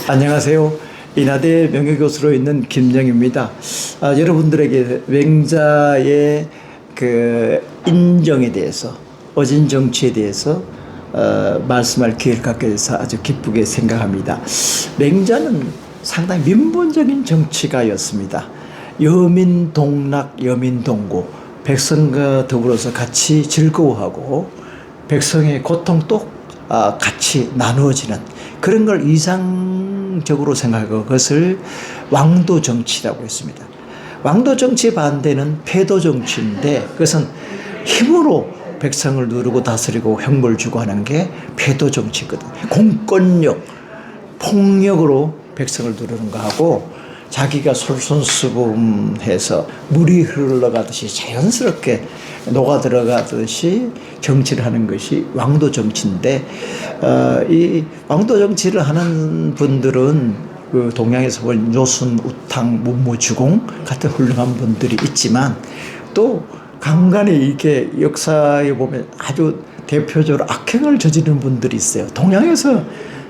안녕하세요. 인하대 명예교수로 있는 김정입니다. 여러분들에게 맹자의 그 인정에 대해서, 어진 정치에 대해서 말씀할 기회를 갖게 돼서 아주 기쁘게 생각합니다. 맹자는 상당히 민본적인 정치가였습니다. 여민동락, 여민동고, 백성과 더불어서 같이 즐거워하고 백성의 고통도 같이 나누어지는 그런 걸 이상적으로 생각하고 그것을 왕도 정치라고 했습니다. 왕도 정치의 반대는 패도 정치인데 그것은 힘으로 백성을 누르고 다스리고 형벌 주고 하는 게 패도 정치거든. 공권력, 폭력으로 백성을 누르는 거하고 자기가 솔선수범해서 물이 흘러가듯이 자연스럽게 녹아 들어가듯이 정치를 하는 것이 왕도 정치인데, 이 왕도 정치를 하는 분들은 그 동양에서 볼 요순, 우탕, 문무주공 같은 훌륭한 분들이 있지만 또 간간히 이렇게 역사에 보면 아주 대표적으로 악행을 저지르는 분들이 있어요. 동양에서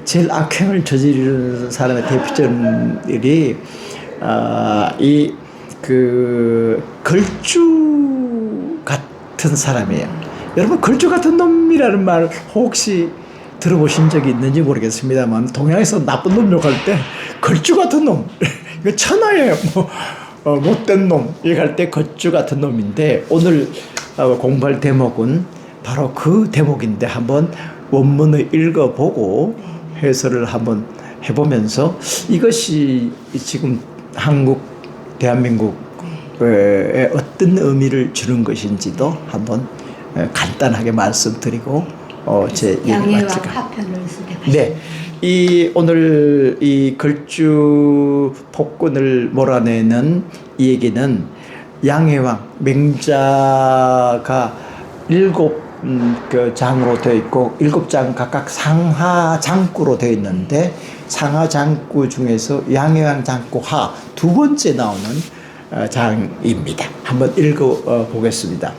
제일 악행을 저지르는 사람의 대표적인 이 걸주 같은 사람이에요. 여러분, 걸주 같은 놈이라는 말 혹시 들어보신 적이 있는지 모르겠습니다만, 동양에서 나쁜 놈 욕할 때 걸주 같은 놈, 이거 천하예요. 못된 놈 얘기할 때 걸주 같은 놈인데, 오늘 공부할 대목은 바로 그 대목인데 한번 원문을 읽어보고 해설을 한번 해보면서 이것이 지금 한국, 대한민국에 어떤 의미를 주는 것인지도 한번 간단하게 말씀드리고 제 양해왕 하편을 수립하셨습니다. 네, 오늘 이 걸주 폭군을 몰아내는 이 얘기는 양해왕, 맹자가 7 장으로 되어 있고 7장 각각 상하 장구로 되어 있는데, 상하 장구 중에서 양해왕 장구 하 두 번째 나오는 장입니다. 한번 읽어 보겠습니다.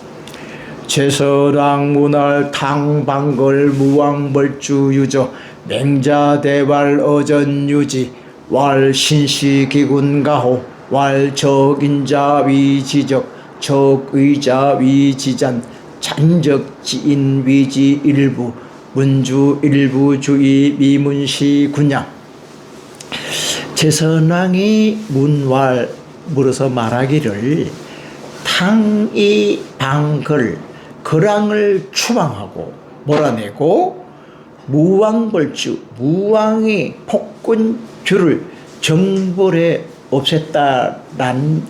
최선왕 문활 탕방걸 무왕벌주 유저 맹자대왈 어전유지 왈 신시기군가호 왈 적인자 위지적 적의자 위지잔 잔적지인 위지 일부 문주 일부 주의 미문시 군양. 최선왕이 문왈 물어서 말하기를 탕이 방걸 거랑을 추방하고 몰아내고 무왕벌주 무왕이 폭군주를 정벌해 없앴다란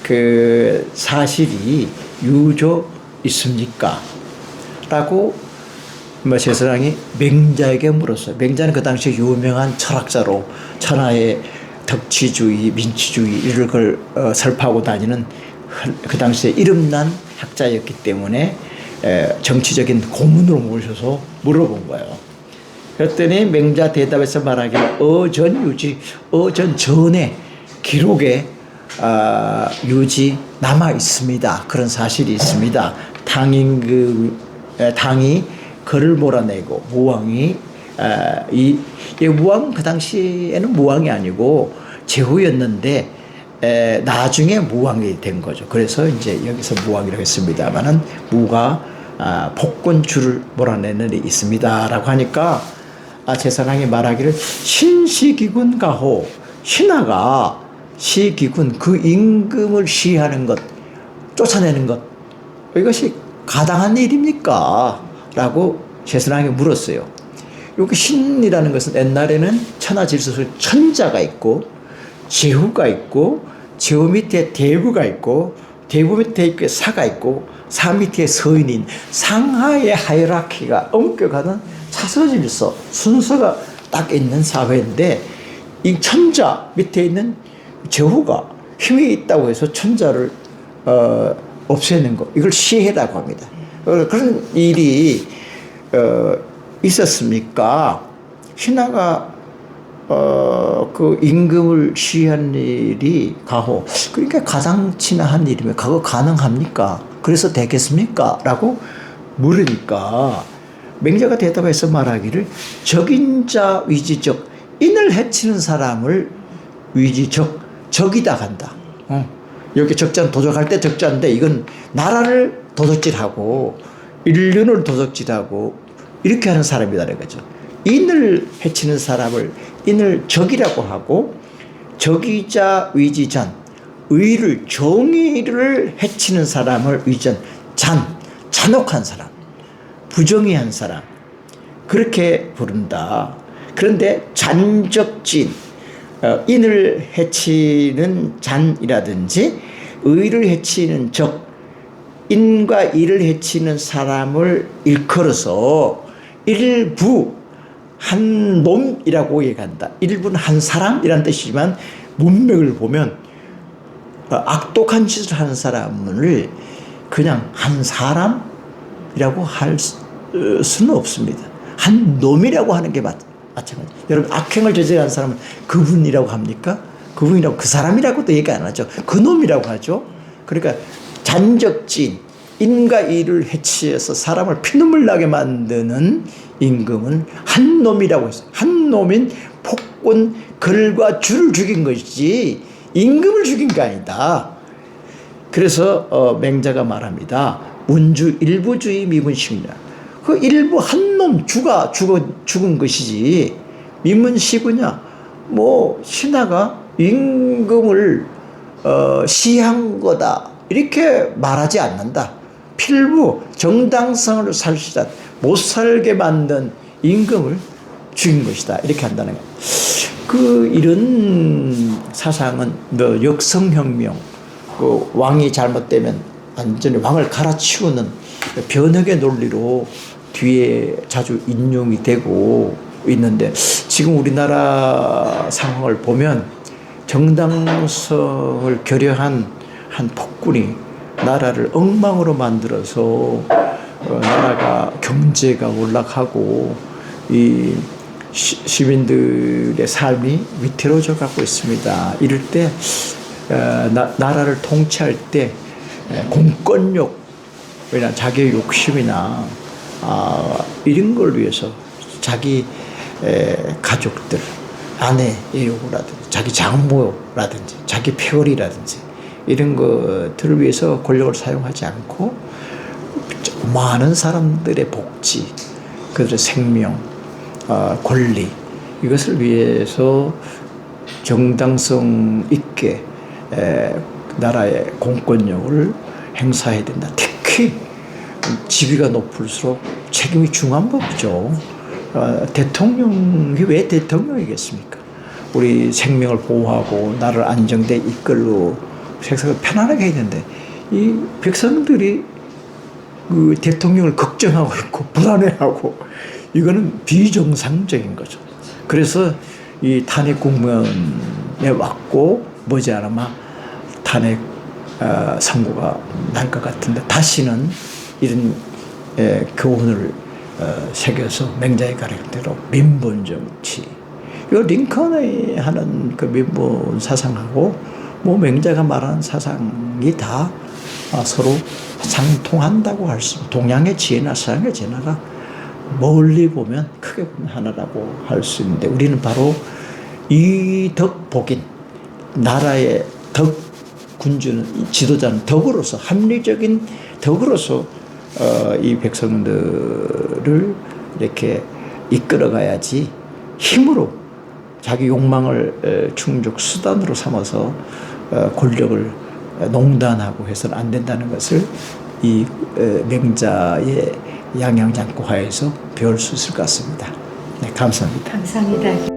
그 사실이 유조 있습니까? 라고 최선왕이 맹자에게 물었어요. 맹자는 그 당시에 유명한 철학자로 천하의 덕치주의, 민치주의 이런 걸 설파하고 다니는 그 당시에 이름난 학자였기 때문에 정치적인 고문으로 모셔서 물어본 거예요. 그랬더니 맹자 대답에서 말하기를 어전유지, 전에 기록에 유지 남아 있습니다. 그런 사실이 있습니다. 당이 그를 몰아내고 무왕이 무왕 그 당시에는 무왕이 아니고 제후였는데 나중에 무왕이 된 거죠. 그래서 이제 여기서 무왕이라고 했습니다만은 무가 폭군주를 몰아내는 일이 있습니다라고 하니까 최선왕이 말하기를 신시기군 가호, 신하가 시기군 그 임금을 시하는 것, 쫓아내는 것, 이것이 가당한 일입니까? 라고 최선왕이 물었어요. 여기 신이라는 것은 옛날에는 천하질서에 천자가 있고 제후가 있고 제후 밑에 대부가 있고 대부 밑에 사가 있고 사 밑에 서인인 상하의 하이라키가 엄격하는 차서질서 순서가 딱 있는 사회인데, 이 천자 밑에 있는 제후가 힘이 있다고 해서 천자를 없애는 거, 이걸 시해라고 합니다. 그런 일이 있었습니까? 신하가 그 임금을 시한 일이 가호, 그러니까 가당치나 한 일이면 그거 가능합니까? 그래서 되겠습니까? 라고 물으니까 맹자가 대답해서 말하기를 적인자 위지적 인을 해치는 사람을 적이다 간다. 이렇게 적자는 도적할 때 적자인데 이건 나라를 도적질하고 인륜을 도적질하고 이렇게 하는 사람이라는 거죠. 인을 해치는 사람을 인을 적이라고 하고 적이자 위지전 의를 정의를 해치는 사람을 위전 잔혹한 사람 부정의한 사람 그렇게 부른다. 그런데 잔적진 인을 해치는 잔이라든지 의를 해치는 적 인과 이를 해치는 사람을 일컬어서 일부 한 놈이라고 얘기한다. 일부는 한 사람이라는 뜻이지만 문맥을 보면 악독한 짓을 하는 사람을 그냥 한 사람이라고 할 수는 없습니다. 한 놈이라고 하는 게 마찬가지. 여러분 악행을 저지르는 사람은 그분이라고 합니까? 그분이라고 그 사람이라고도 얘기 안 하죠. 그 놈이라고 하죠. 그러니까 잔적진 인과 이를 해치해서 사람을 피눈물 나게 만드는 임금은 한 놈이라고 했어요. 한 놈인 폭군 걸과 주를 죽인 것이지 임금을 죽인 게 아니다. 그래서 맹자가 말합니다. 문주 일부주의 미문식이다. 그 일부 한 놈 주가 죽은 것이지 미문시구냐 뭐 신하가 임금을 시한 거다 이렇게 말하지 않는다. 필부 정당성을 살시다 못 살게 만든 임금을 죽인 것이다 이렇게 한다는 거예요. 이런 사상은 역성혁명 왕이 잘못되면 완전히 왕을 갈아치우는 변혁의 논리로 뒤에 자주 인용이 되고 있는데 지금 우리나라 상황을 보면 정당성을 결여한 한 폭군이 나라를 엉망으로 만들어서 나라가 경제가 올라가고 이 시민들의 삶이 위태로워져 가고 있습니다. 이럴 때 나라를 통치할 때 공권력이나 자기의 욕심이나 이런 걸 위해서 자기 가족들 아내의 요구라든지 자기 장모라든지 자기 패거리라든지 이런 것들을 위해서 권력을 사용하지 않고 많은 사람들의 복지 그들의 생명 권리 이것을 위해서 정당성 있게 나라의 공권력을 행사해야 된다. 특히 지위가 높을수록 책임이 중한 법이죠. 대통령이 왜 대통령이겠습니까? 우리 생명을 보호하고 나라를 안정돼 이끌고 세상을 편안하게 해야 되는데 이 백성들이 그 대통령을 걱정하고 있고 불안해하고 이거는 비정상적인 거죠. 그래서 이 탄핵 국면에 왔고 머지않아 탄핵 선고가 날 것 같은데 다시는 이런 교훈을 새겨서 맹자의 가르침대로 민본 정치 이 링컨이 하는 그 민본 사상하고 뭐 맹자가 말하는 사상이 다 서로 상통한다고 할 수, 동양의 지혜나 서양의 지혜가 멀리 보면 크게 보면 하나라고 할 수 있는데 우리는 바로 이 덕복인 나라의 덕 군주는 지도자는 덕으로서 합리적인 덕으로서 이 백성들을 이렇게 이끌어가야지 힘으로 자기 욕망을 충족 수단으로 삼아서 권력을 농단하고 해서는 안 된다는 것을 이 맹자의 양양장구화에서 배울 수 있을 것 같습니다. 네, 감사합니다. 감사합니다.